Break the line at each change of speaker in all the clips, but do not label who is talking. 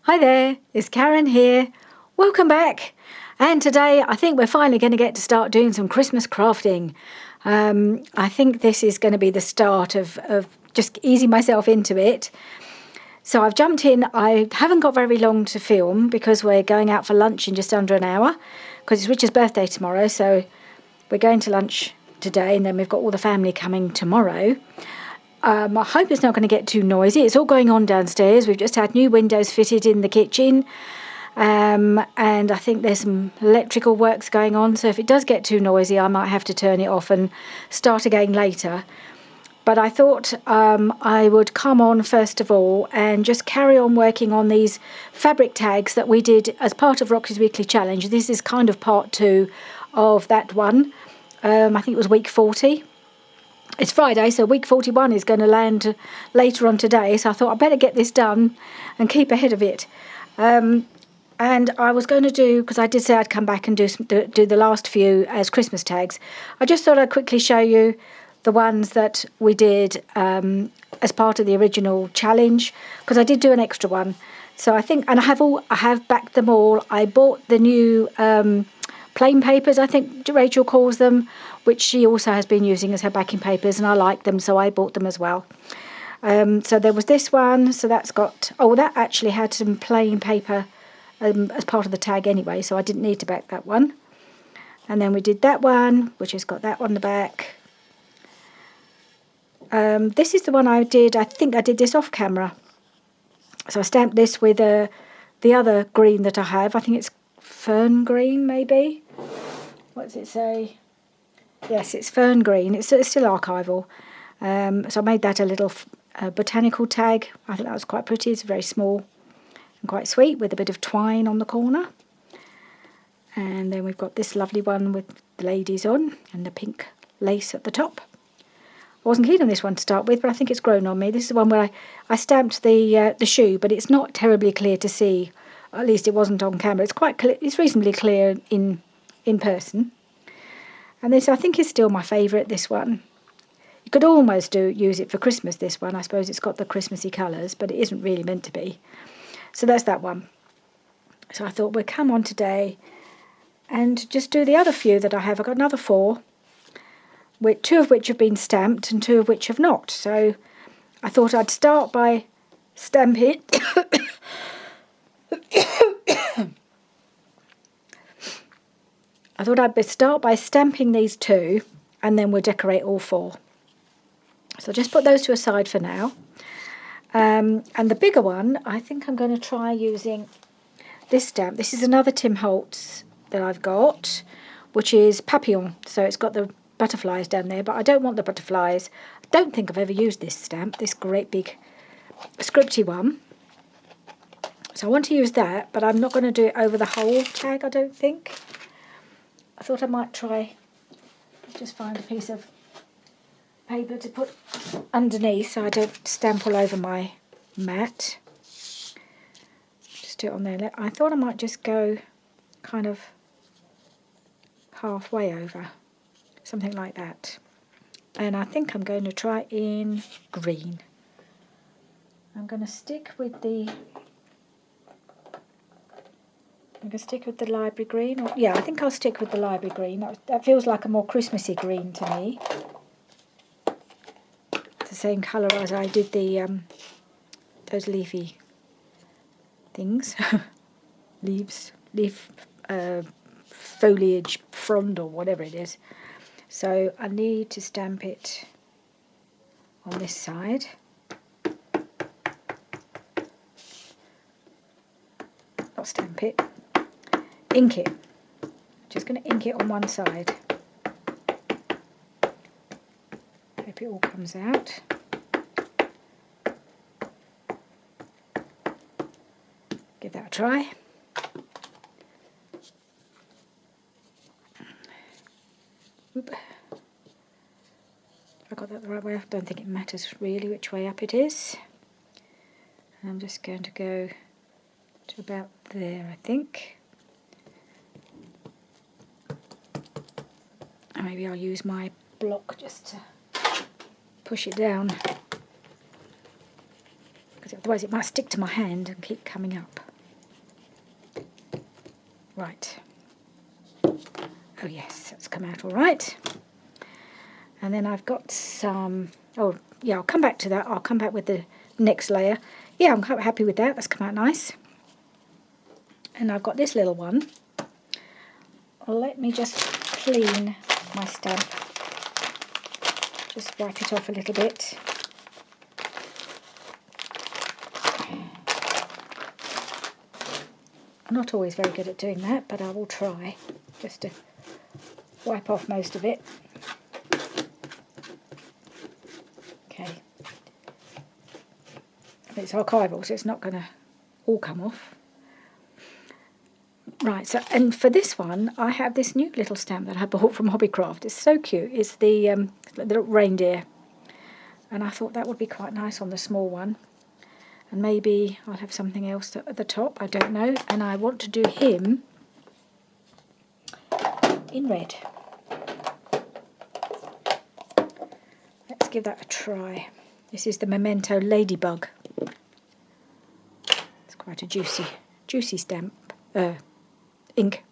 Hi there, it's Karen here. Welcome back. And today I think we're finally going to get to start doing some Christmas crafting. I think this is going to be the start of just easing myself into it. So I've jumped in. I haven't got very long to film because we're going out for lunch in just under an hour because it's Richard's birthday tomorrow. So we're going to lunch today and then we've got all the family coming tomorrow. I hope it's not going to get too noisy. It's all going on downstairs. We've just had new windows fitted in the kitchen. And I think there's some electrical works going on. So if it does get too noisy, I might have to turn it off and start again later. But I thought I would come on first of all and just carry on working on these fabric tags that we did as part of Roxy's Weekly Challenge. This is kind of part 2 of that one. I think it was week 40. It's Friday, so week 41 is going to land later on today. So I thought I'd better get this done and keep ahead of it. And I was going to do, because I did say I'd come back and do the last few as Christmas tags. I just thought I'd quickly show you the ones that we did as part of the original challenge, because I did do an extra one. So I think, and I have backed them all. I bought the new plain papers, I think Rachel calls them, which she also has been using as her backing papers, and I like them, so I bought them as well. So there was this one, so that's got, that actually had some plain paper as part of the tag anyway, so I didn't need to back that one. And then we did that one, which has got that on the back. This is the one I think I did this off camera. So I stamped this with the other green that I have. I think it's fern green, maybe. What does it say? Yes, it's fern green. It's still archival. So I made that a little botanical tag. I think that was quite pretty. It's very small and quite sweet with a bit of twine on the corner. And then we've got this lovely one with the ladies on and the pink lace at the top. I wasn't keen on this one to start with, but I think it's grown on me. This is the one where I stamped the shoe, but it's not terribly clear to see. At least it wasn't on camera. It's quite clear. It's reasonably clear in person. And this, I think, is still my favourite, this one. You could almost use it for Christmas, this one. I suppose it's got the Christmassy colours, but it isn't really meant to be. So that's that one. So I thought we'll come on today and just do the other few that I have. I've got another 4, with 2 of which have been stamped and 2 of which have not. So I thought I'd start by stamping. I thought I'd start by stamping these 2 and then we'll decorate all 4. So just put those 2 aside for now. And the bigger one, I think I'm going to try using this stamp. This is another Tim Holtz that I've got, which is Papillon. So it's got the butterflies down there, but I don't want the butterflies. I don't think I've ever used this stamp, this great big scripty one. So I want to use that, but I'm not going to do it over the whole tag, I don't think. I thought I might try, just find a piece of paper to put underneath so I don't stamp all over my mat. Just do it on there. I thought I might just go kind of halfway over, something like that. And I think I'm going to try in green. I'm going to stick with the library green. Yeah, I think I'll stick with the library green. That feels like a more Christmassy green to me. It's the same colour as I did the those leafy things. Leaf foliage frond or whatever it is. So I need to stamp it on this side. Not stamp it. Ink it. Just going to ink it on one side. Hope it all comes out. Give that a try. Oop. If I got that the right way, I don't think it matters really which way up it is. I'm just going to go to about there, I think. And maybe I'll use my block just to push it down, because otherwise it might stick to my hand and keep coming up. Right. Oh yes, that's come out all right. And then I've got some, oh yeah, I'll come back to that. I'll come back with the next layer. Yeah, I'm quite happy with that. That's come out nice. And I've got this little one. Let me just clean my stamp. Just wipe it off a little bit. I'm not always very good at doing that, but I will try just to wipe off most of it. Okay. It's archival, so it's not going to all come off. Right, so, and for this one, I have this new little stamp that I bought from Hobbycraft. It's so cute. It's the little reindeer. And I thought that would be quite nice on the small one. And maybe I'll have something else at the top, I don't know. And I want to do him in red. Let's give that a try. This is the Memento Ladybug. It's quite a juicy stamp. Ink.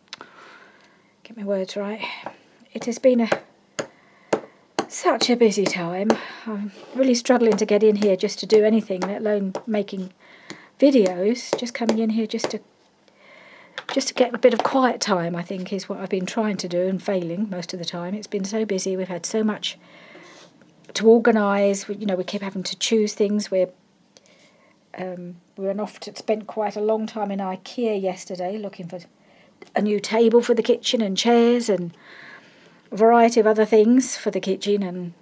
Get my words right. It has been such a busy time. I'm really struggling to get in here just to do anything, let alone making videos. Just coming in here just to get a bit of quiet time, I think, is what I've been trying to do and failing most of the time. It's been so busy. We've had so much to organise. We keep having to choose things. We went off to spend quite a long time in IKEA yesterday looking for a new table for the kitchen and chairs and a variety of other things for the kitchen and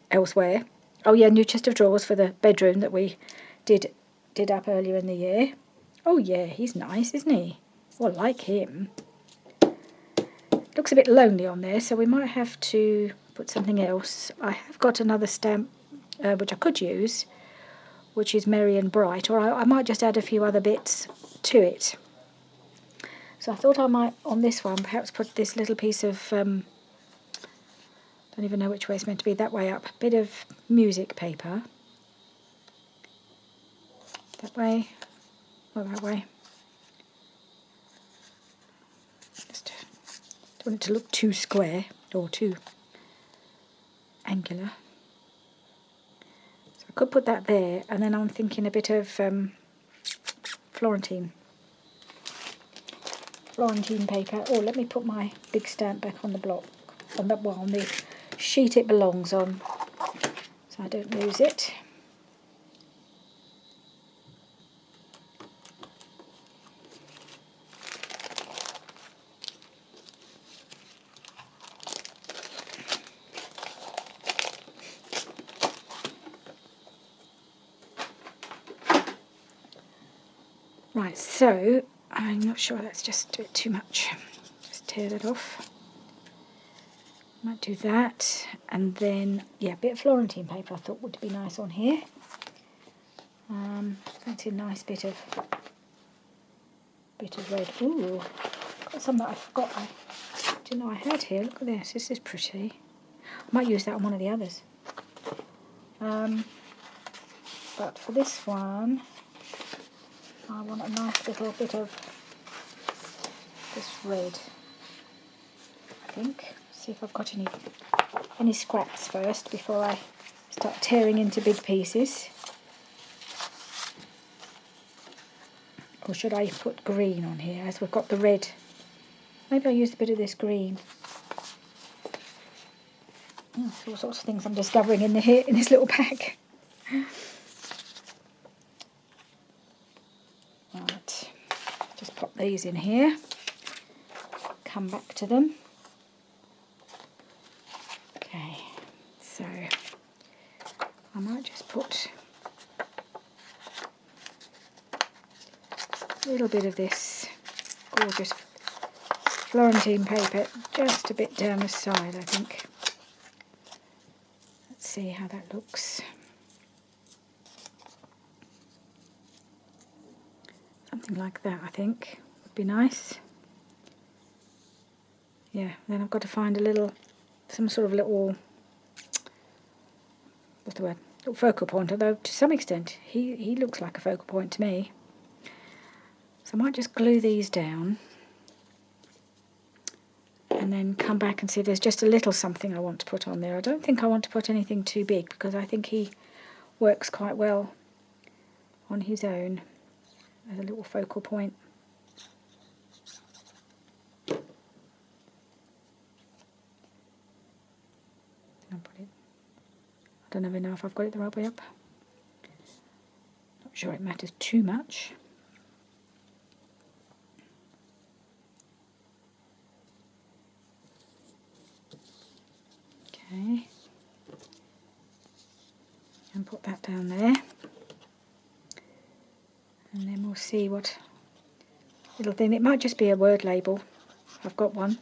elsewhere. Oh yeah, new chest of drawers for the bedroom that we did up earlier in the year. Oh yeah, he's nice, isn't he? Well, I like him. Looks a bit lonely on there, so we might have to put something else. I have got another stamp which I could use, which is Merry and Bright, or I might just add a few other bits to it. So I thought I might, on this one, perhaps put this little piece of, don't even know which way it's meant to be, that way up, a bit of music paper. That way, or that way. Just don't want it to look too square, or too angular. So I could put that there, and then I'm thinking a bit of Florentine paper. Oh, let me put my big stamp back on the block, on the sheet it belongs on, so I don't lose it. Right, so I'm not sure, that's just a bit too much. Just tear that off. Might do that, and then yeah, a bit of Florentine paper I thought would be nice on here. Fancy a nice bit of red. Ooh, got some that I forgot I didn't know I had here. Look at this. This is pretty. I might use that on one of the others. But for this one, I want a nice little bit of this red, I think. See if I've got any scraps first before I start tearing into big pieces. Or should I put green on here as we've got the red? Maybe I'll use a bit of this green. All sorts of things I'm discovering in this little pack. Right, just pop these in here. Come back to them. Okay, so I might just put a little bit of this gorgeous Florentine paper just a bit down the side, I think. Let's see how that looks. Something like that, I think, would be nice. Yeah, then I've got to find some sort of little, what's the word? Little focal point, although to some extent he looks like a focal point to me. So I might just glue these down. and then come back and see if there's just a little something I want to put on there. I don't think I want to put anything too big because I think he works quite well on his own as a little focal point. I don't even know if I've got it the right way up. Not sure it matters too much. Okay. And put that down there. And then we'll see what little thing. It might just be a word label. I've got one.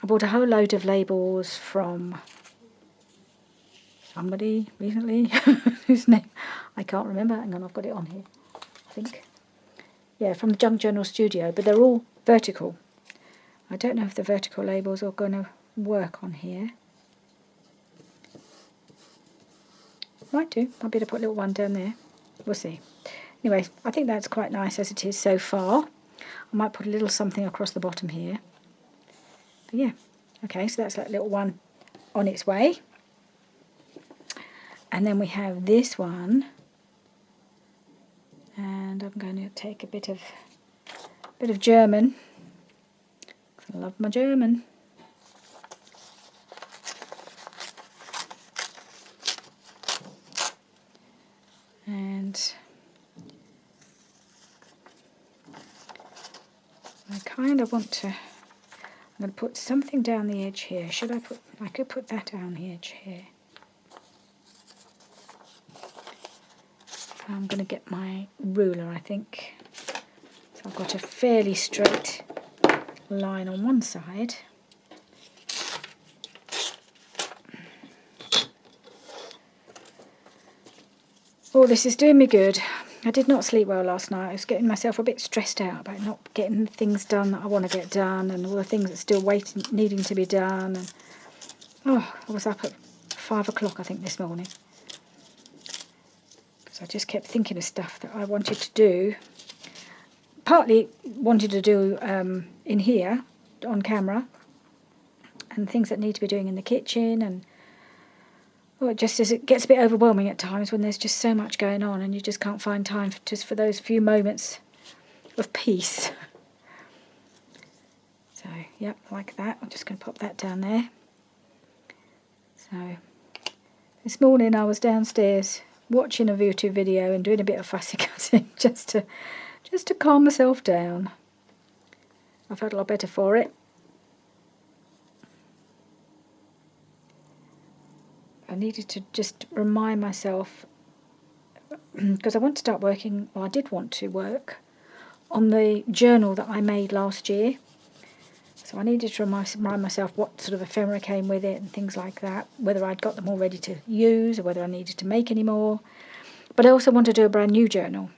I bought a whole load of labels from somebody recently whose name I can't remember. Hang on, I've got it on here, I think. Yeah, from the Junk Journal Studio, but they're all vertical. I don't know if the vertical labels are going to work on here. Might do. Might be able to put a little one down there. We'll see. Anyway, I think that's quite nice as it is so far. I might put a little something across the bottom here. But yeah, okay, so that's that little one on its way. And then we have this one, and I'm going to take a bit of German. I love my German. And I kind of want to, I'm going to put something down the edge here. I could put that down the edge here. I'm going to get my ruler, I think. So I've got a fairly straight line on one side. Oh, this is doing me good. I did not sleep well last night. I was getting myself a bit stressed out about not getting the things done that I want to get done, and all the things that still needing to be done. And I was up at 5 o'clock, I think, this morning. So I just kept thinking of stuff that I wanted to do. Partly wanted to do in here, on camera, and things that need to be doing in the kitchen. And it gets a bit overwhelming at times when there's just so much going on and you just can't find time for those few moments of peace. So, yep, like that. I'm just going to pop that down there. So, this morning I was downstairs watching a YouTube video and doing a bit of fussy cutting just to calm myself down. I felt a lot better for it. I needed to just remind myself, because I want to start working, well, I did want to work on the journal that I made last year. So I needed to remind myself what sort of ephemera came with it and things like that, whether I'd got them all ready to use or whether I needed to make any more. But I also want to do a brand new journal.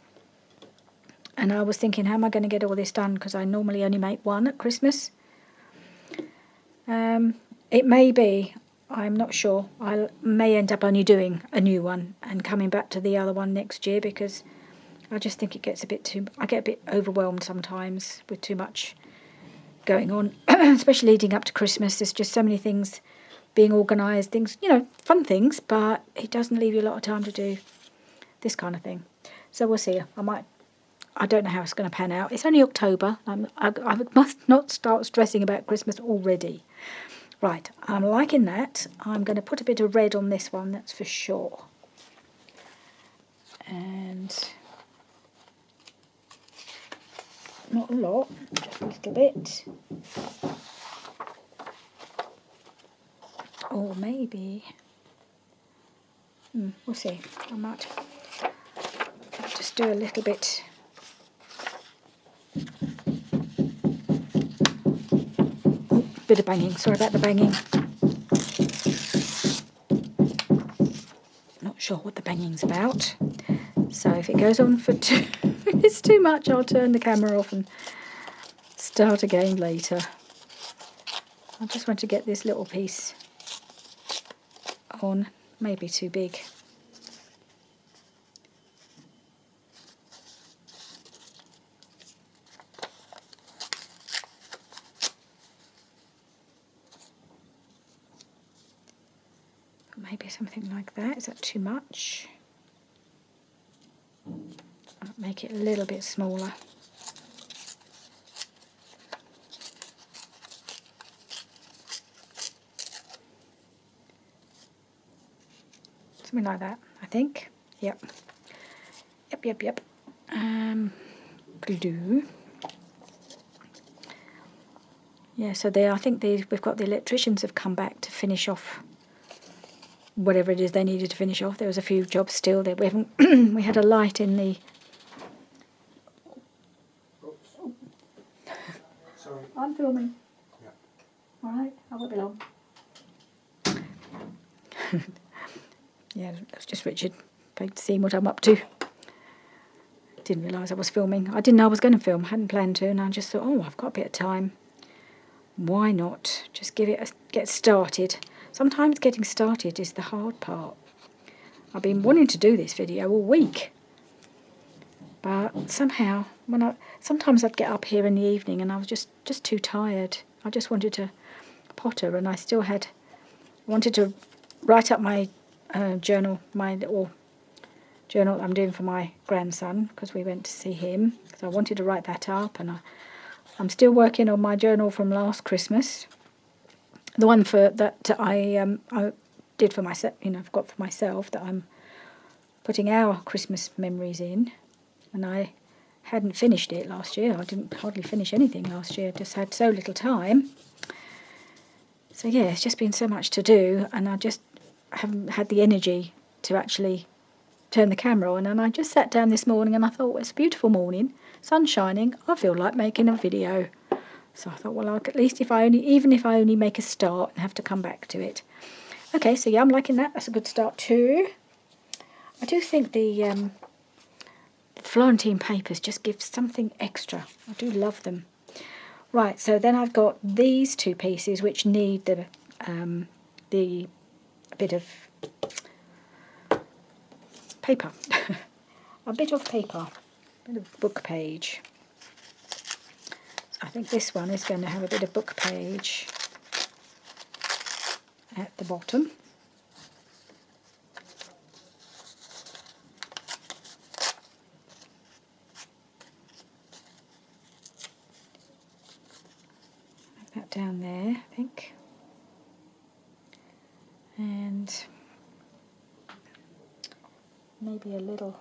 And I was thinking, how am I going to get all this done? Because I normally only make one at Christmas. It may be, I'm not sure, I may end up only doing a new one and coming back to the other one next year, because I just think it gets I get a bit overwhelmed sometimes with too much going on, especially leading up to Christmas. There's just so many things being organised, things, fun things, but it doesn't leave you a lot of time to do this kind of thing. So we'll see. I don't know how it's going to pan out. It's only October. I must not start stressing about Christmas already. Right, I'm liking that. I'm going to put a bit of red on this one, that's for sure. And not a lot, just a little bit. Or maybe, we'll see. I might just do a little bit. Bit of banging, sorry about the banging. Not sure what the banging's about. So if it goes on for if it's too much, I'll turn the camera off and start again later. I just want to get this little piece on, maybe too big. something like that. Is that too much? I'll make it a little bit smaller. Something like that, I think. Yep. Yep. Blue. Yeah, so I think we've got the electricians have come back to finish off whatever it is they needed to finish off. There was a few jobs still that we haven't. We had a light in the.
Oops. Sorry.
I'm filming.
Yeah.
All right, I won't be long. Yeah, that's just Richard seeing what I'm up to. Didn't realise I was filming. I didn't know I was going to film. Hadn't planned to, and I just thought, oh, I've got a bit of time. Why not? Just get started. Sometimes getting started is the hard part. I've been wanting to do this video all week, but somehow sometimes I'd get up here in the evening and I was just too tired. I just wanted to potter, and I still wanted to write up my journal, my little journal I'm doing for my grandson, because we went to see him. So I wanted to write that up, and I'm still working on my journal from last Christmas. The one that I did for myself, I've got for myself, that I'm putting our Christmas memories in, and I hadn't finished it last year. I didn't hardly finish anything last year. Just had so little time. So yeah, it's just been so much to do, and I just haven't had the energy to actually turn the camera on. And I just sat down this morning and I thought, well, it's a beautiful morning, sun shining, I feel like making a video. So I thought, well, at least even if I only make a start and have to come back to it. Okay, so yeah, I'm liking that. That's a good start too. I do think the Florentine papers just give something extra. I do love them. Right, so then I've got these two pieces which need the bit of paper. A bit of book page. So I think this one is going to have a bit of book page at the bottom. That down there, I think. And maybe a little,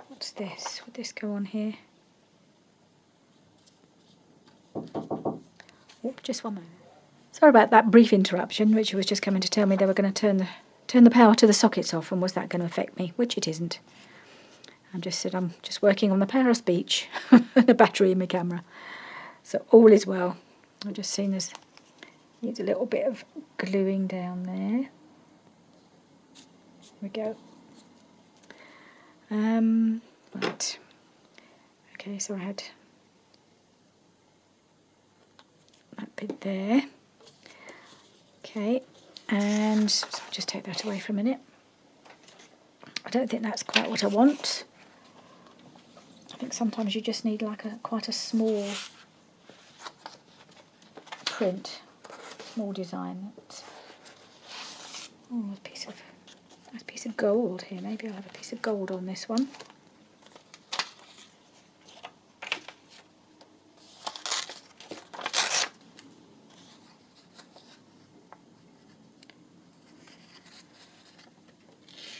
what's this? Would this go on here? Oh, just one moment. Sorry about that brief interruption. Richard was just coming to tell me they were going to turn the power to the sockets off, and was that going to affect me? Which it isn't. I just said I'm just working on the power of speech and the battery in my camera. So all is well. I've just seen this needs a little bit of gluing down there. There we go. Right. Okay, so I had that bit there. Okay, and so I'll just take that away for a minute. I don't think that's quite what I want. I think sometimes you just need like quite a small print, small design. Oh, a nice piece of gold here. Maybe I'll have a piece of gold on this one.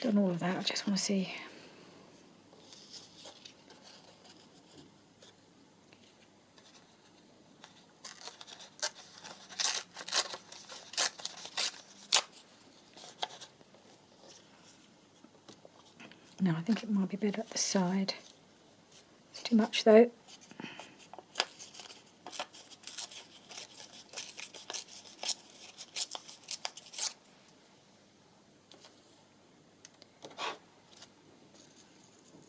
Done all of that. I just want to see. No, I think it might be better at the side. It's too much though.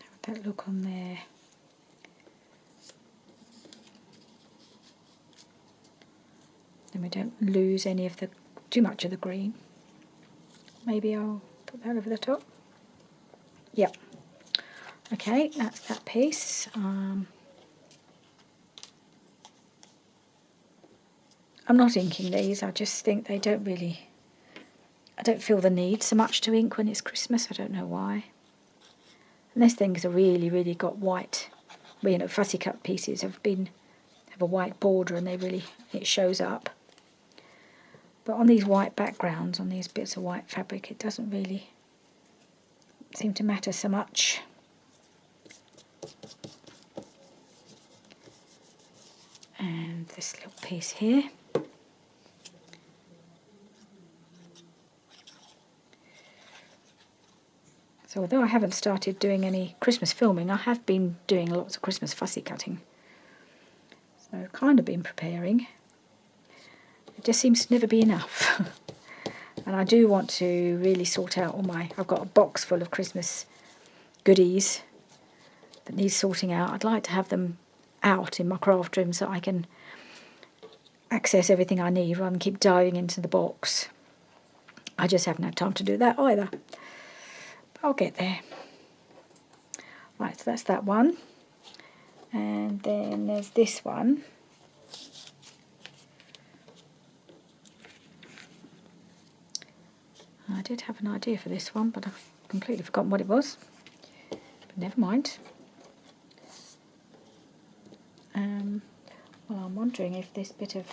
How would that look on there? Then we don't lose too much of the green. Maybe I'll put that over the top. Yep. Okay, that's that piece. I'm not inking these. I just think they don't really. I don't feel the need so much to ink when it's Christmas. I don't know why. And this thing's really, really got white. Well, you know, fussy cut pieces have a white border, and it shows up. But on these white backgrounds, on these bits of white fabric, it doesn't really seem to matter so much. And this little piece here. So although I haven't started doing any Christmas filming, I have been doing lots of Christmas fussy cutting. So I've kind of been preparing. It just seems to never be enough. And I do want to really sort out I've got a box full of Christmas goodies that needs sorting out. I'd like to have them out in my craft room so I can access everything I need rather than keep diving into the box. I just haven't had time to do that either. But I'll get there. Right, so that's that one. And then there's this one. I did have an idea for this one, but I've completely forgotten what it was. But never mind. Well, I'm wondering if this bit of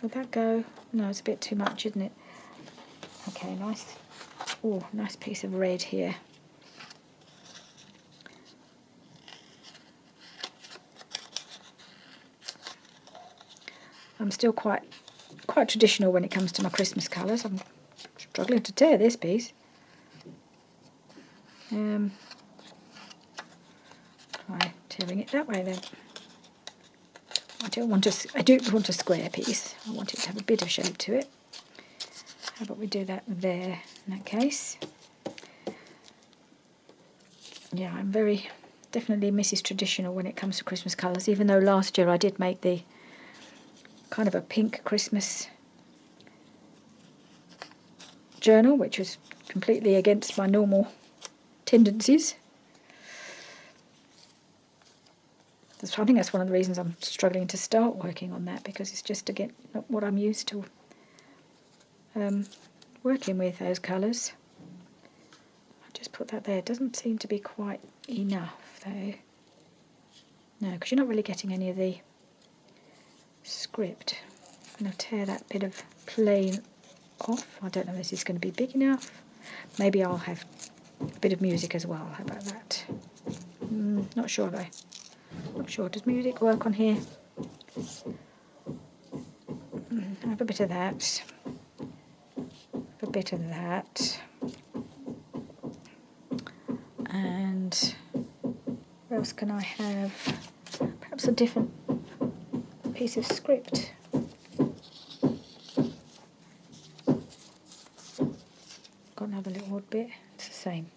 would that go? No, it's a bit too much, isn't it? Okay, nice. Oh, nice piece of red here. I'm still quite traditional when it comes to my Christmas colours. I'm struggling to tear this piece. Try tearing it that way then. I do want a square piece. I want it to have a bit of shape to it. How about we do that there in that case? Yeah, I'm definitely Mrs. Traditional when it comes to Christmas colours, even though last year I did make the kind of a pink Christmas journal, which was completely against my normal tendencies. So I think that's one of the reasons I'm struggling to start working on that, because it's just, again, not what I'm used to working with, those colours. I just put that there. It doesn't seem to be quite enough, though. No, because you're not really getting any of the script. I'm going to tear that bit of plain off. I don't know if this is going to be big enough. Maybe I'll have a bit of music as well. How about that? Not sure, though. Not sure. Does music work on here? Have a bit of that. Have a bit of that. And what else can I have? Perhaps a different piece of script. Got another little odd bit. It's the same.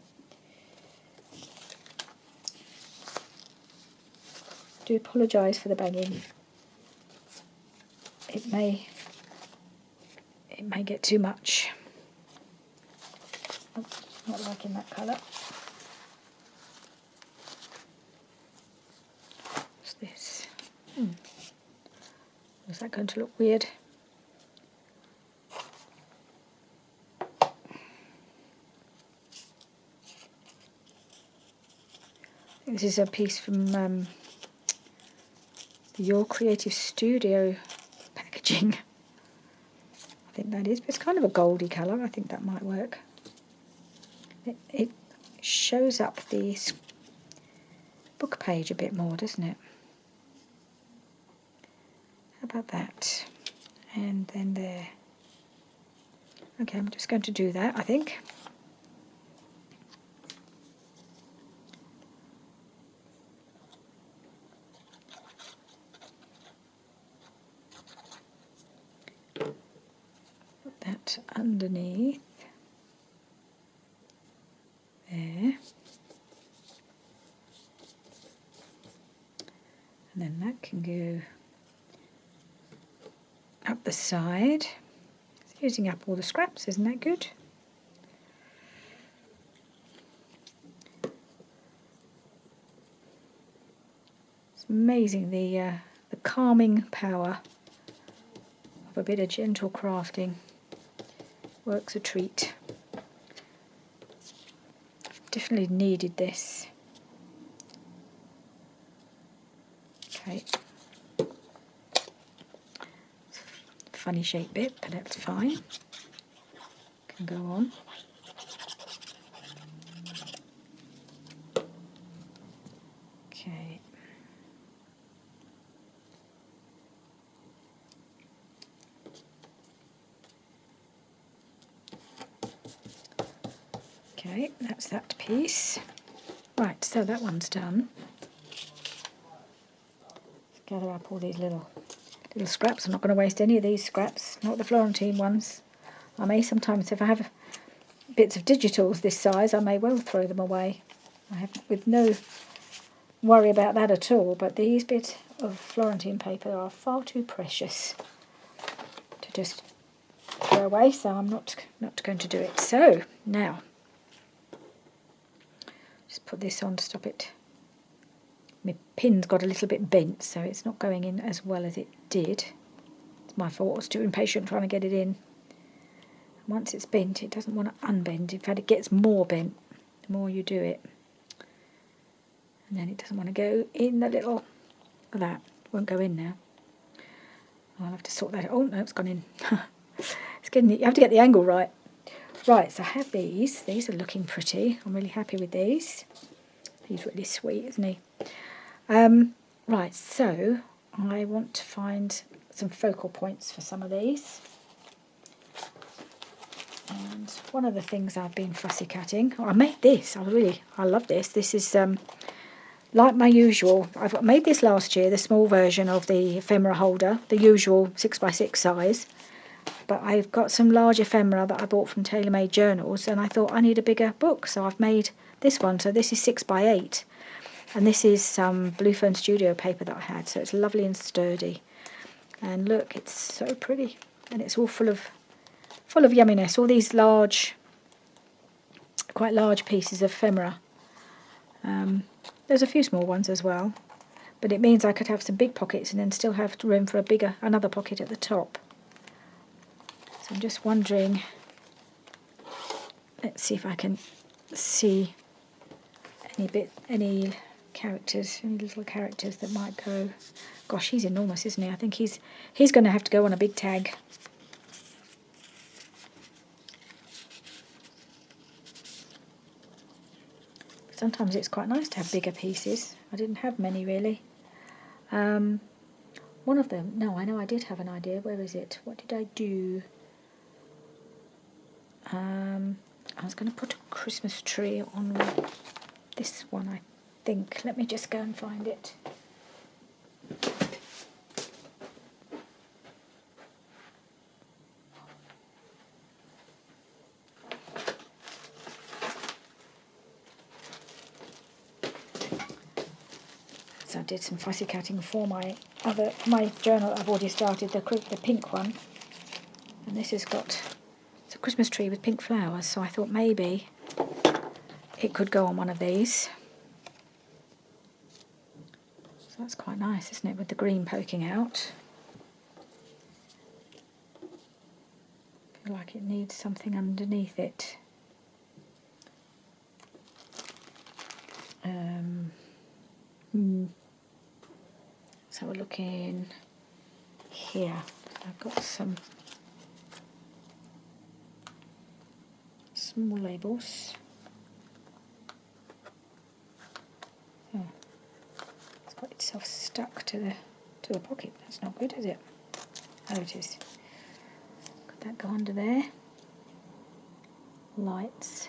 Do apologise for the banging. It may get too much. Oh, not liking that colour. What's this? Is that going to look weird? This is a piece from the Your Creative Studio packaging. I think that is, but it's kind of a goldy colour. I think that might work. It shows up the book page a bit more, doesn't it? How about that? And then there. Okay, I'm just going to do that, I think. Put that underneath. There. And then that can go up the side. It's using up all the scraps, isn't that good? It's amazing the calming power a bit of gentle crafting. Works a treat. Definitely needed this. Okay. Funny shaped bit, but that's fine. Can go on. Okay. Okay, that's that piece. Right, so that one's done. Let's gather up all these little scraps. I'm not going to waste any of these scraps, not the Florentine ones. I may sometimes, if I have bits of digitals this size, I may well throw them away. I have with no worry about that at all, but these bits of Florentine paper are far too precious to just throw away, so I'm not going to do it. So now just put this on to stop it. My pin's got a little bit bent, so it's not going in as well as it did. It's my fault. I was too impatient trying to get it in. Once it's bent, it doesn't want to unbend. In fact, it gets more bent the more you do it. And then it doesn't want to go in the little... Look at that. It won't go in now. I'll have to sort that out. Oh, no, it's gone in. It's getting you have to get the angle right. Right, so I have these. These are looking pretty. I'm really happy with these. He's really sweet, isn't he? Right, so I want to find some focal points for some of these. And one of the things I've been fussy cutting, I made this. I love this. This is like my usual. I've made this last year, the small version of the ephemera holder, the usual 6x6 size. But I've got some large ephemera that I bought from TaylorMade Journals, and I thought I need a bigger book, so I've made this one. So this is 6x8, and this is some Blue Fern Studio paper that I had, so it's lovely and sturdy. And look, it's so pretty, and it's all full of yumminess. All these quite large pieces of ephemera. There's a few small ones as well, but it means I could have some big pockets and then still have room for another pocket at the top. So I'm just wondering, let's see if I can see any characters, any little characters that might go. Gosh, he's enormous, isn't he? I think he's going to have to go on a big tag. Sometimes it's quite nice to have bigger pieces. I didn't have many really. One of them, no, I know I did have an idea. Where is it? What did I do? I was going to put a Christmas tree on this one, I think. Let me just go and find it. So I did some fussy cutting for my journal that I've already started, the pink one. And this has got... a Christmas tree with pink flowers, so I thought maybe it could go on one of these. So that's quite nice, isn't it, with the green poking out. I feel like it needs something underneath it. So we're looking here. I've got some small labels. Oh, it's got itself stuck to the pocket. That's not good, is it? Oh, it is. Could that go under there? Lights.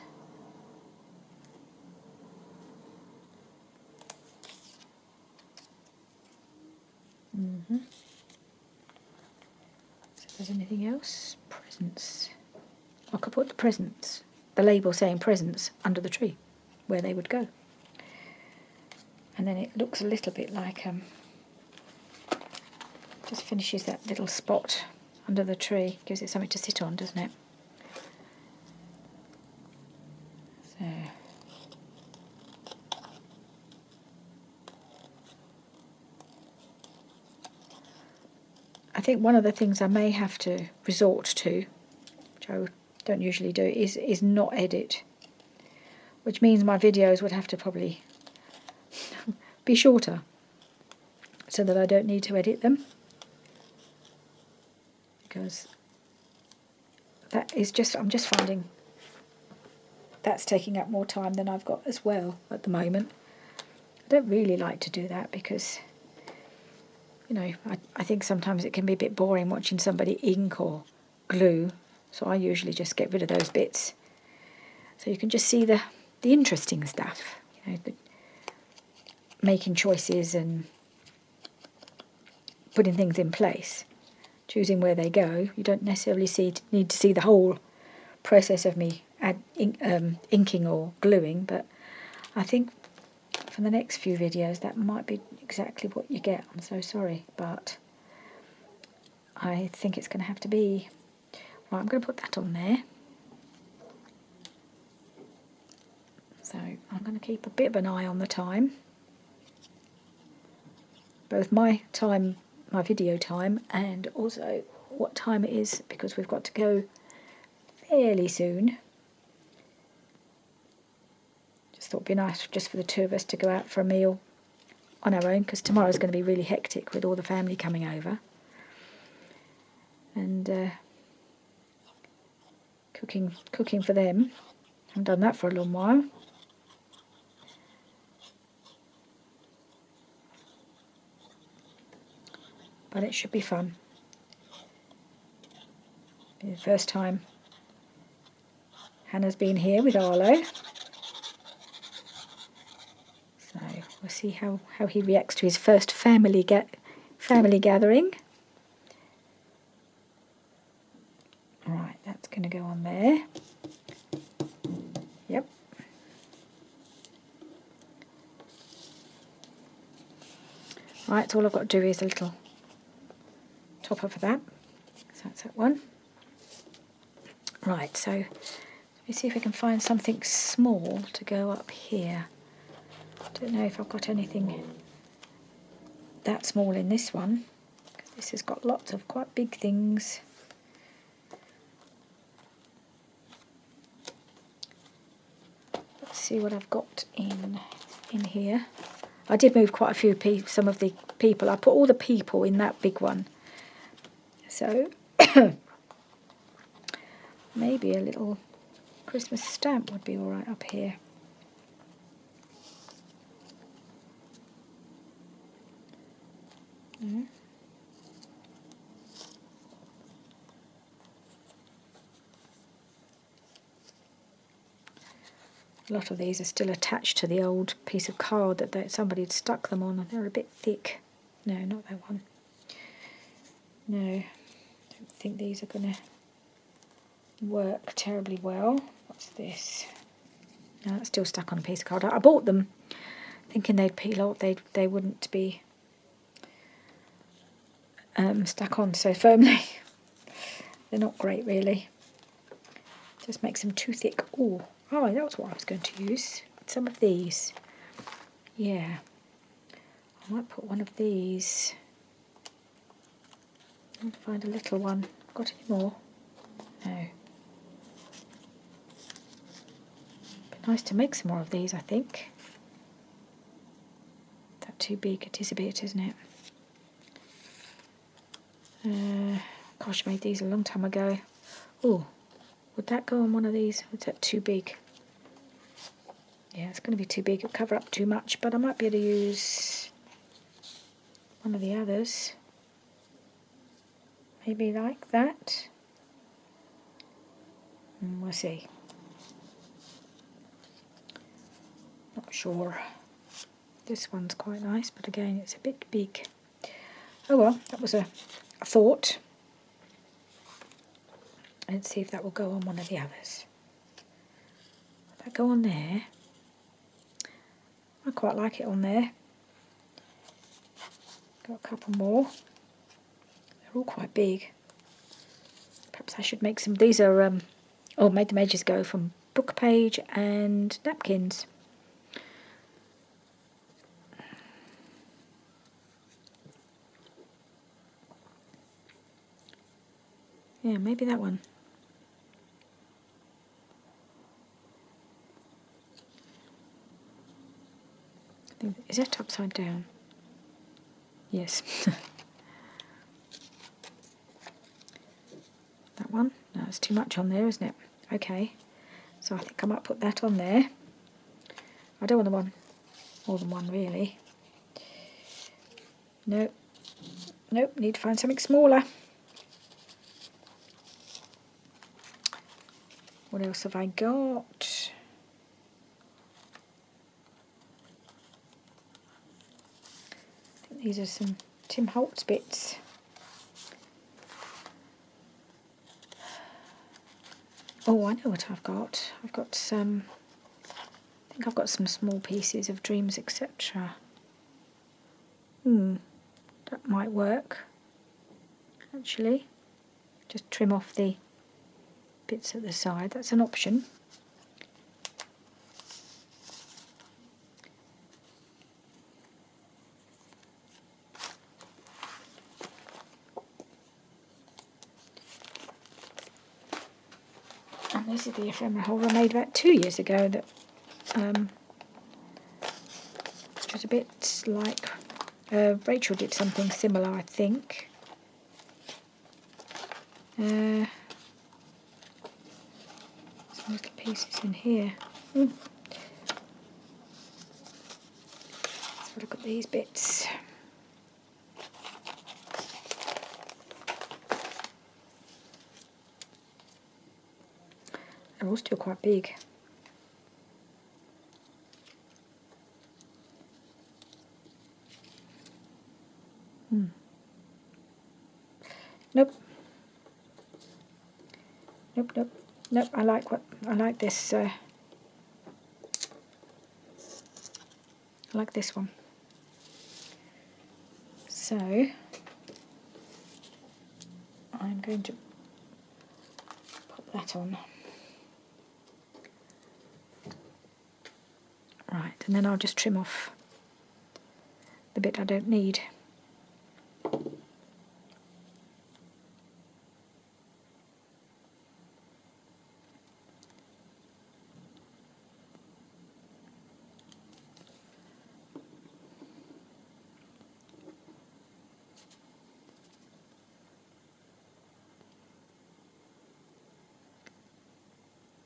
So if there's anything else, presents. I could put the presents, the label saying presents, under the tree, where they would go. And then it looks a little bit like, just finishes that little spot under the tree, gives it something to sit on, doesn't it? So, I think one of the things I may have to resort to, which I don't usually do, is not edit. Which means my videos would have to probably be shorter so that I don't need to edit them. Because that is just, I'm just finding that's taking up more time than I've got as well at the moment. I don't really like to do that because, you know, I think sometimes it can be a bit boring watching somebody ink or glue. So I usually just get rid of those bits. So you can just see the interesting stuff, you know, making choices and putting things in place, choosing where they go. You don't necessarily need to see the whole process of me inking or gluing, but I think for the next few videos that might be exactly what you get. I'm so sorry, but I think it's going to have to be. Right, I'm going to put that on there. So I'm going to keep a bit of an eye on the time. Both my time, my video time, and also what time it is, because we've got to go fairly soon. Just thought it'd be nice just for the two of us to go out for a meal on our own, because tomorrow's going to be really hectic with all the family coming over. And cooking for them. Haven't done that for a long while. But it should be fun. Be the first time Hannah's been here with Arlo. So we'll see how he reacts to his first family gathering. Right, that's going to go on there. Yep. Right, so all I've got to do is a little topper for that. So that's that one. Right, so let me see if I can find something small to go up here. I don't know if I've got anything that small in this one, because this has got lots of quite big things. Let's see what I've got in here. I did move quite a few some of the people. I put all the people in that big one. So maybe a little Christmas stamp would be all right up here. A lot of these are still attached to the old piece of card that somebody had stuck them on, and they're a bit thick. No, not that one. No, I don't think these are going to work terribly well. What's this? No, that's still stuck on a piece of card. I bought them thinking they'd peel off, they wouldn't be stuck on so firmly. They're not great, really. Just makes them too thick. Oh, that was what I was going to use. Some of these. Yeah. I might put one of these. I'm going to find a little one. Got any more? No. Be nice to make some more of these, I think. Is that too big? It is a bit, isn't it? Gosh, I made these a long time ago. Oh, would that go on one of these? Or is that too big? Yeah, it's going to be too big. It'll cover up too much, but I might be able to use one of the others. Maybe like that. We'll see. Not sure. This one's quite nice, but again, it's a bit big. Oh well, that was a thought. Let's see if that will go on one of the others. Will that go on there? I quite like it on there. Got a couple more. They're all quite big. Perhaps I should make some. These are, made them ages ago from book page and napkins. Yeah, maybe that one. I think, is that upside down? Yes. That one? No, it's too much on there, isn't it? Okay. So I think I might put that on there. I don't want the one, more than one really. Nope. Nope, need to find something smaller. What else have I got? I think these are some Tim Holtz bits. Oh, I know what I've got. I've got some, I think I've got some small pieces of Dreams, etc. That might work, actually. Just trim off the bits at the side. That's an option. And this is the ephemera holder I made about 2 years ago that was a bit like Rachel did something similar, I think. Some little pieces in here. Let's have a look at these bits. They're all still quite big. Nope. Nope, nope, nope. I like this. I like this one. So I'm going to pop that on. Right, and then I'll just trim off the bit I don't need.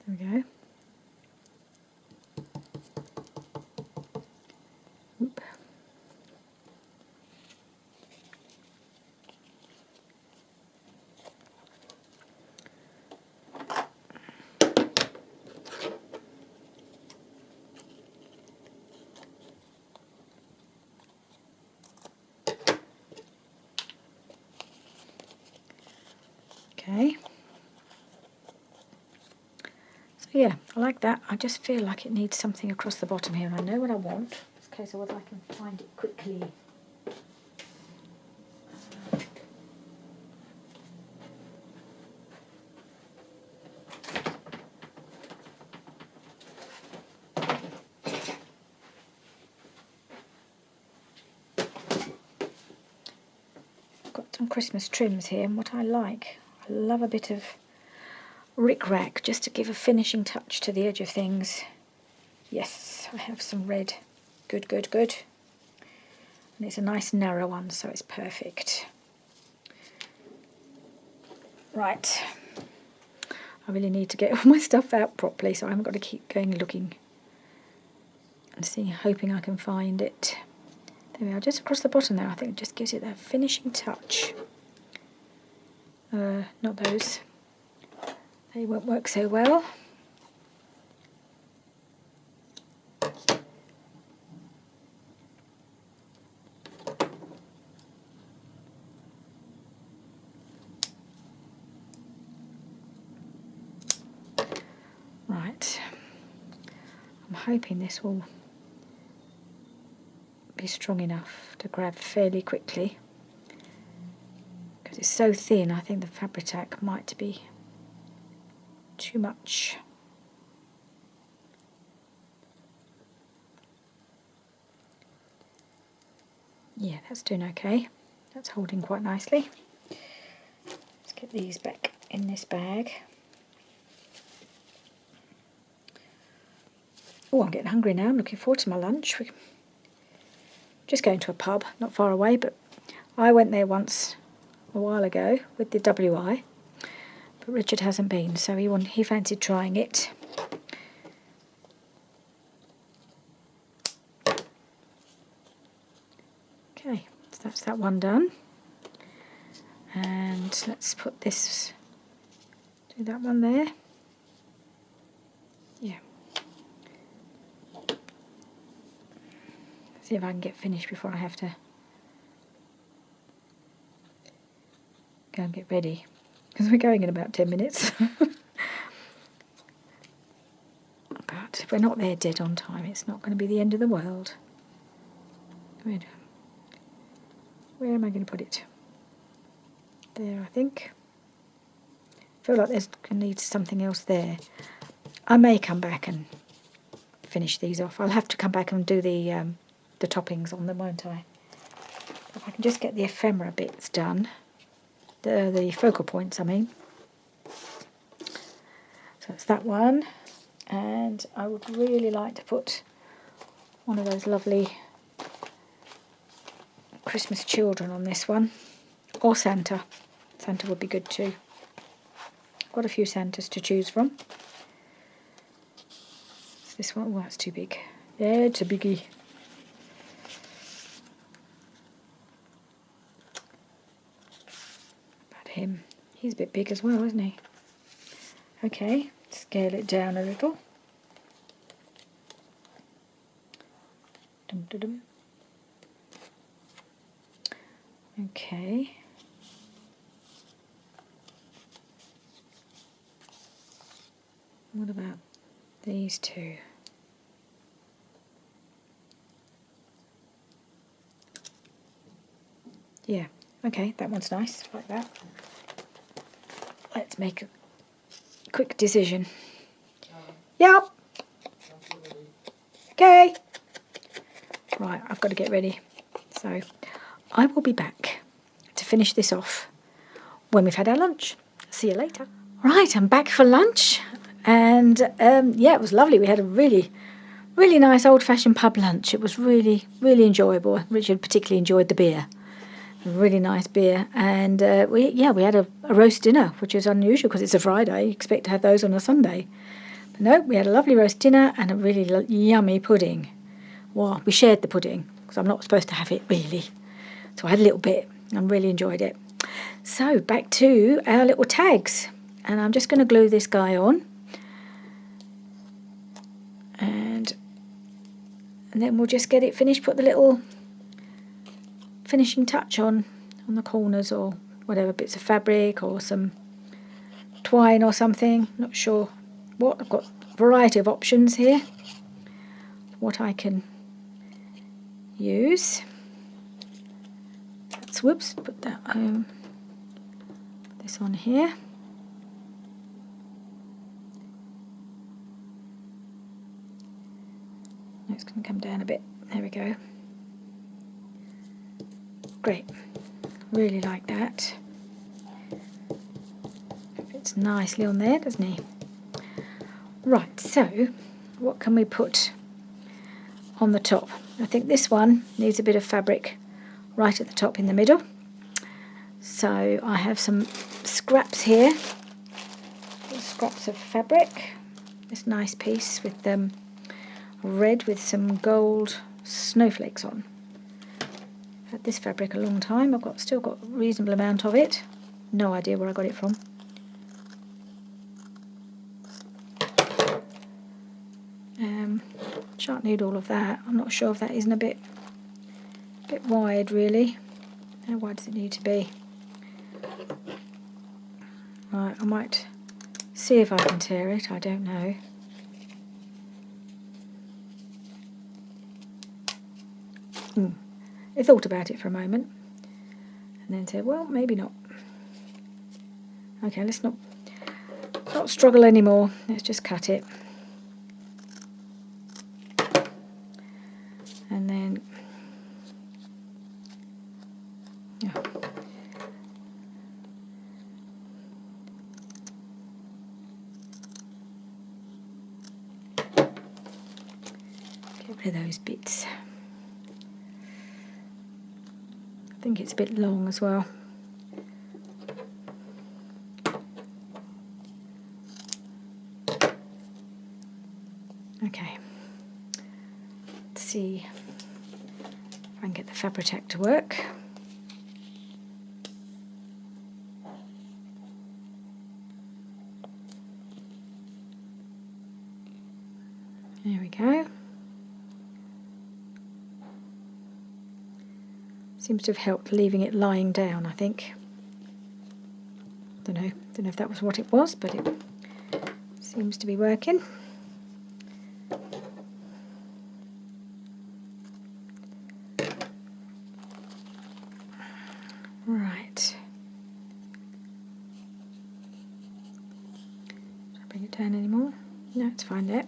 There we go. Oop. Okay. So yeah, I like that. I just feel like it needs something across the bottom here, and I know what I want. Just in case I can find it quickly. Got some Christmas trims here, and what I love a bit of rickrack just to give a finishing touch to the edge of things. Yes, I have some red. Good, good, good. And it's a nice narrow one, so it's perfect. Right. I really need to get all my stuff out properly, so I haven't got to keep going looking and hoping I can find it. There we are, just across the bottom there. I think it just gives it that finishing touch. Not those. They won't work so well. Right. I'm hoping this will be strong enough to grab fairly quickly. Because it's so thin, I think the Fabri-Tac might be too much. Yeah, that's doing okay. That's holding quite nicely. Let's get these back in this bag. Oh, I'm getting hungry now. I'm looking forward to my lunch. We're just going to a pub, not far away, but I went there once a while ago with the WI, but Richard hasn't been, so he fancied trying it. Okay, so that's that one done. And let's put this, do that one there. Yeah. See if I can get finished before I have to go and get ready, because we're going in about 10 minutes. But if we're not there dead on time, it's not going to be the end of the world. Where am I going to put it? There, I think. I feel like there's going to need something else there. I may come back and finish these off. I'll have to come back and do the toppings on them, won't I? If I can just get the ephemera bits done, the focal points, I mean. So it's that one, and I would really like to put one of those lovely Christmas children on this one, or Santa. Santa would be good too. Got a few Santas to choose from. It's this one. Oh, that's too big. Yeah, it's a biggie. But him, he's a bit big as well, isn't he? Okay, scale it down a little. Dum, dum, dum. Okay. What about these two? Yeah, okay, that one's nice, like that. Let's make a quick decision. Yep. Okay. Right, I've got to get ready. So I will be back to finish this off when we've had our lunch. See you later. Right, I'm back for lunch. And yeah, it was lovely. We had a really, really nice old-fashioned pub lunch. It was really, really enjoyable. Richard particularly enjoyed the beer. Really nice beer. And we had a roast dinner, which is unusual because it's a Friday. You expect to have those on a Sunday. But no, we had a lovely roast dinner and a really yummy pudding. Well, we shared the pudding because I'm not supposed to have it really. So I had a little bit and really enjoyed it. So back to our little tags. And I'm just going to glue this guy on. And then we'll just get it finished, put the little finishing touch on the corners or whatever, bits of fabric or some twine or something. Not sure what. I've got a variety of options here. What I can use. That's, whoops, put that put this on here. It's going to come down a bit. There we go. Great. Really like that. Fits nicely on there, doesn't he? Right, so what can we put on the top? I think this one needs a bit of fabric right at the top in the middle. So I have some scraps here. Scraps of fabric. This nice piece with red with some gold snowflakes on. Had this fabric a long time. I've still got a reasonable amount of it. No idea where I got it from. Shan't need all of that. I'm not sure if that isn't a bit wide really. How wide does it need to be? Right, I might see if I can tear it. I don't know. I thought about it for a moment and then said, well, maybe not. Okay, let's not struggle anymore. Let's just cut it. And then rid of those bits. I think it's a bit long as well. Okay, let's see if I can get the Fabri-Tac to work. There we go. Seems to have helped leaving it lying down, I think. Don't know if that was what it was, but it seems to be working. Right. Should I bring it down anymore? No, it's fine there.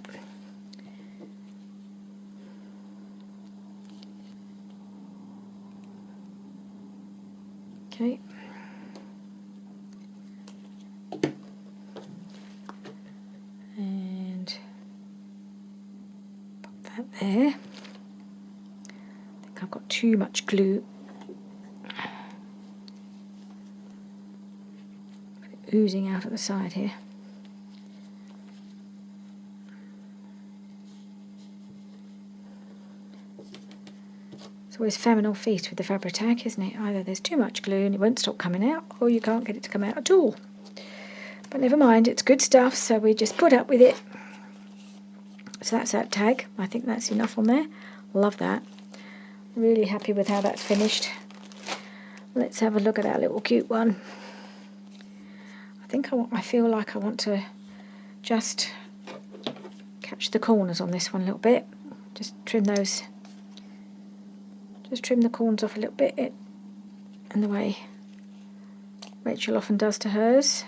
Okay. And pop that there. I think I've got too much glue. Oozing out at the side here. It's always famine or feast with the Fabri-Tac, isn't it? Either there's too much glue and it won't stop coming out, or you can't get it to come out at all. But never mind, it's good stuff, so we just put up with it. So that's that tag. I think that's enough on there. Love that. Really happy with how that's finished. Let's have a look at that little cute one. I feel like I want to just catch the corners on this one a little bit. Just trim those. Just trim the corners off a little bit, and the way Rachel often does to hers.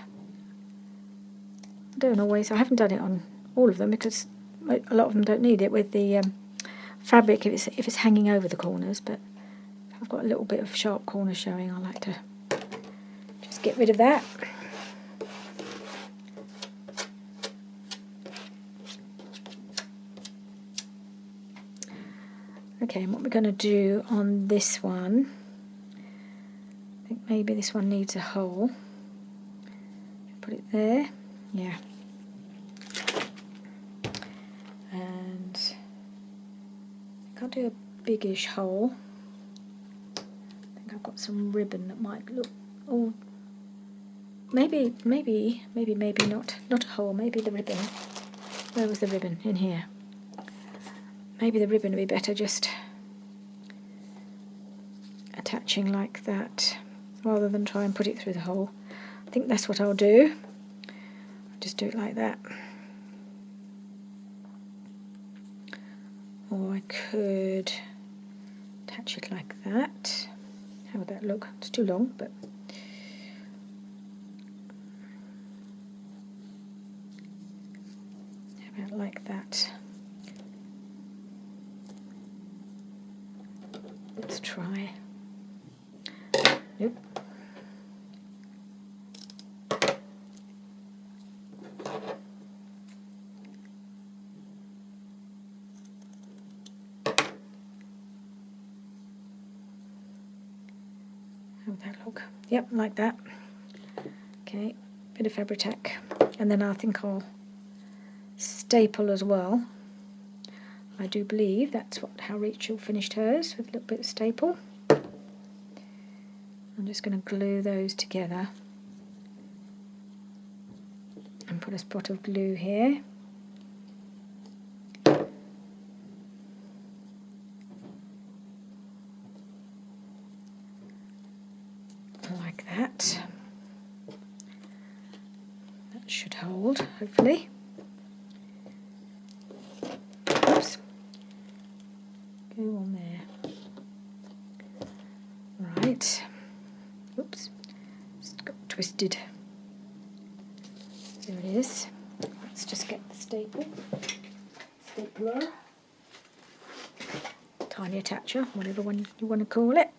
I haven't done it on all of them because a lot of them don't need it with the fabric if it's hanging over the corners, but if I've got a little bit of sharp corner showing, I like to just get rid of that. Okay, and what we're going to do on this one, I think maybe this one needs a hole. Put it there, yeah. And I think I'll do a biggish hole. I think I've got some ribbon that might look, oh, maybe not a hole, maybe the ribbon. Where was the ribbon? In here. Maybe the ribbon would be better just attaching like that rather than try and put it through the hole. I think that's what I'll do. I'll just do it like that. Or I could attach it like that. How would that look? It's too long, but how about like that? Let's try. Nope. How would that look? Yep, like that. Okay, bit of Fabri-Tac, and then I think I'll staple as well. I do believe that's how Rachel finished hers, with a little bit of staple. I'm just going to glue those together and put a spot of glue here. Like that. That should hold, hopefully. Oops. Go on there. Right. Oops. Just got twisted. There it is. Let's just get the stapler. Tiny attacher, whatever one you want to call it.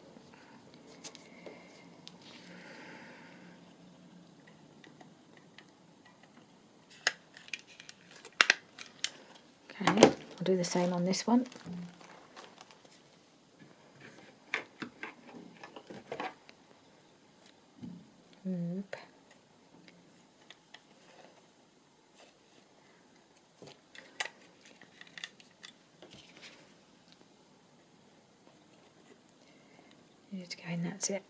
Okay, I'll do the same on this one. Oop. Need to go in, that's it.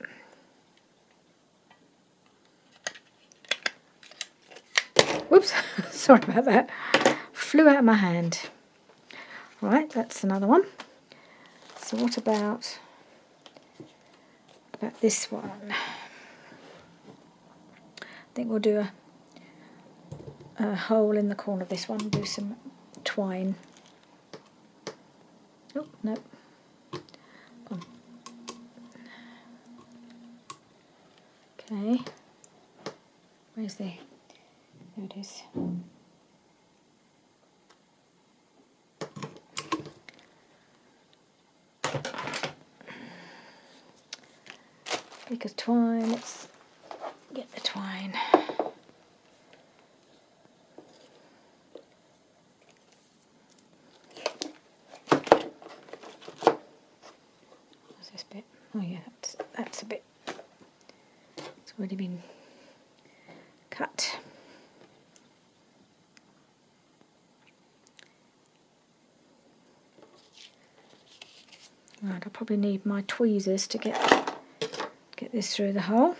Whoops, sorry about that. Flew out of my hand. Right, that's another one. So what about this one? I think we'll do a hole in the corner of this one, do some twine. Oh, no. Come on. Okay. Where's the... There it is. Because twine, let's get the twine. What's this bit? Oh yeah, that's a bit. It's already been cut. Right, I'll probably need my tweezers to get this through the hole.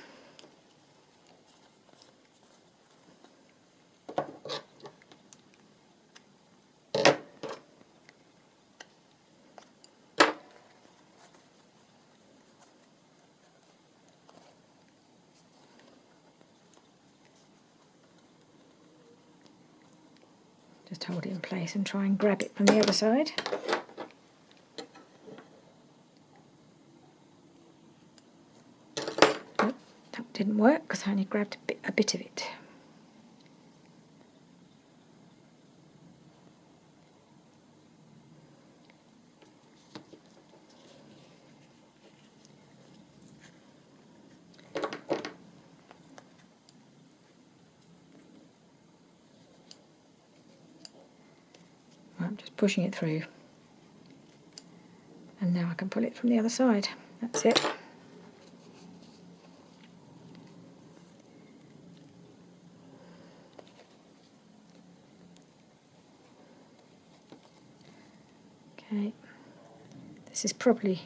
Just hold it in place and try and grab it from the other side. Nope, that didn't work because I only grabbed a bit of it. I'm just pushing it through, and now I can pull it from the other side. That's it. Okay, this is probably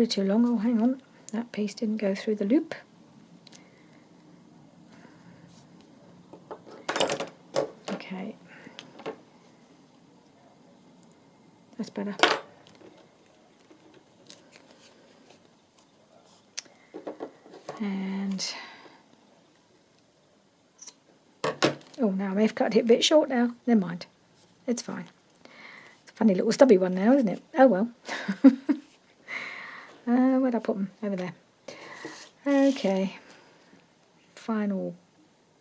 too long. Oh, hang on, that piece didn't go through the loop. Okay. That's better. And oh, now I may have cut it a bit short now. Never mind. It's fine. It's a funny little stubby one now, isn't it? Oh well. Where'd I put them? Over there. Okay. Final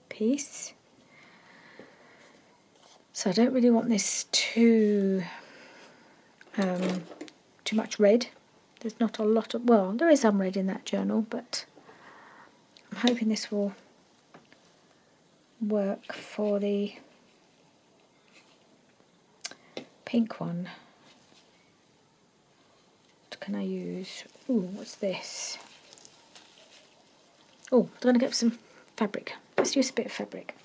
piece. So I don't really want this too much red. There's not a lot of, well, there is some red in that journal, but I'm hoping this will work for the pink one. What can I use? Ooh, what's this? Oh, I'm going to get some fabric. Let's use a bit of fabric.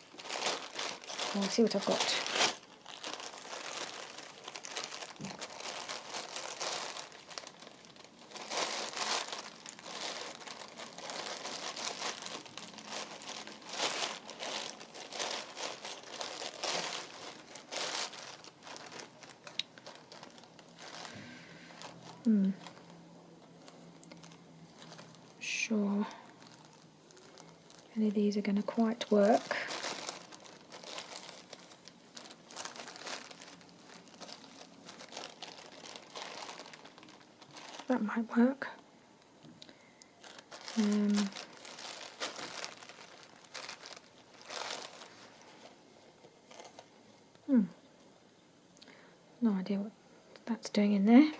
I'll see what I've got. Sure any of these are going to quite work. That might work. No idea what that's doing in there.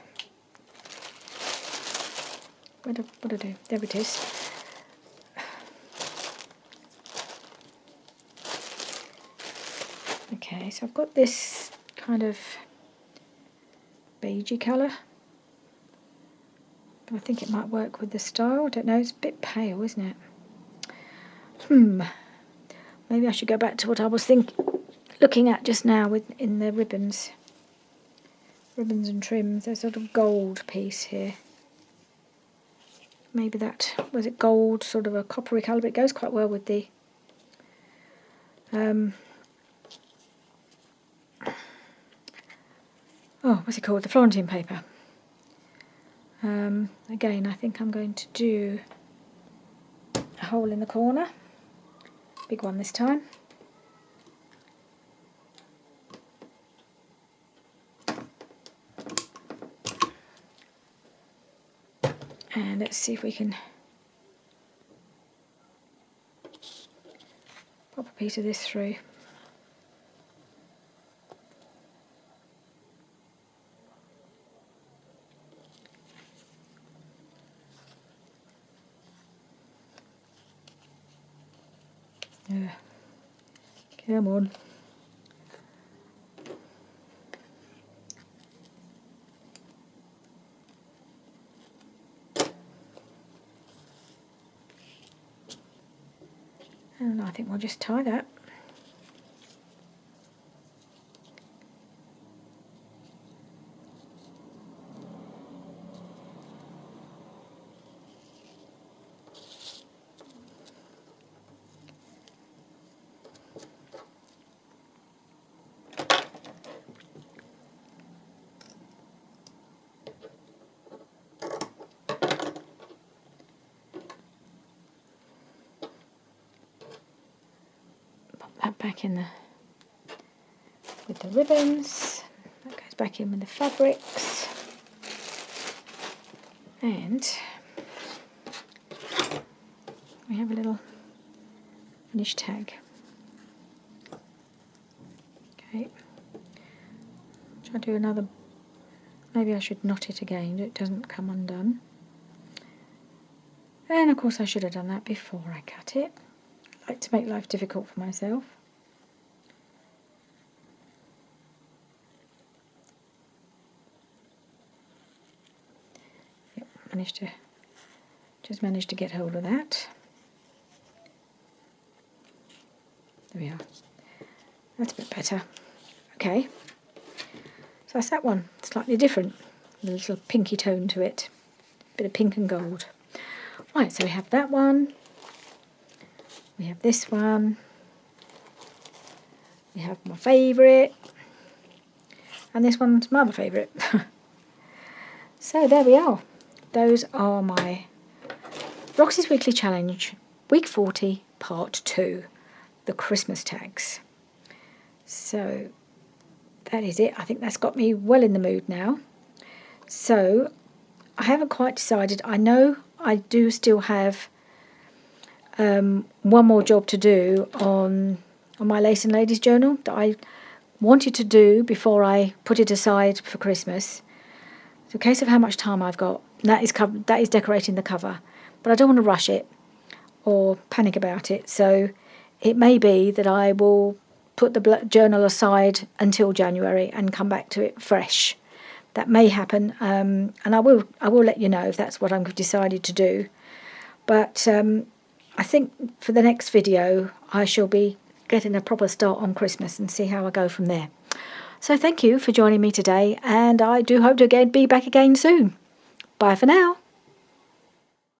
What do I do? There it is. Okay, so I've got this kind of beigey colour. But I think it might work with the style. I don't know, it's a bit pale, isn't it? Maybe I should go back to what I was looking at just now in the ribbons. Ribbons and trims. There's a sort of gold piece here. Maybe that, was it gold, sort of a coppery colour, but it goes quite well with the what's it called? The Florentine paper. Again, I think I'm going to do a hole in the corner. Big one this time. And let's see if we can pop a piece of this through. Yeah. Come on. And I think we'll just tie that. That back in with the ribbons. That goes back in with the fabrics. And we have a little finish tag. Okay. Try to do another. Maybe I should knot it again so it doesn't come undone. And of course I should have done that before I cut it. I like to make life difficult for myself. Yep, managed to get hold of that. There we are. That's a bit better. Okay. So that's that one. Slightly different. With a little pinky tone to it. Bit of pink and gold. Right, so we have that one. We have this one. We have my favourite. And this one's my other favourite. So there we are. Those are my Roxy's Weekly Challenge, Week 40, Part 2. The Christmas tags. So that is it. I think that's got me well in the mood now. So I haven't quite decided. I know I do still have one more job to do on my Lace and Ladies journal that I wanted to do before I put it aside for Christmas. It's a case of how much time I've got. That is decorating the cover, but I don't want to rush it or panic about it. So it may be that I will put the journal aside until January and come back to it fresh. That may happen, and I will let you know if that's what I've decided to do. But I think for the next video I shall be getting a proper start on Christmas and see how I go from there. So thank you for joining me today, and I do hope to be back again soon. Bye for now.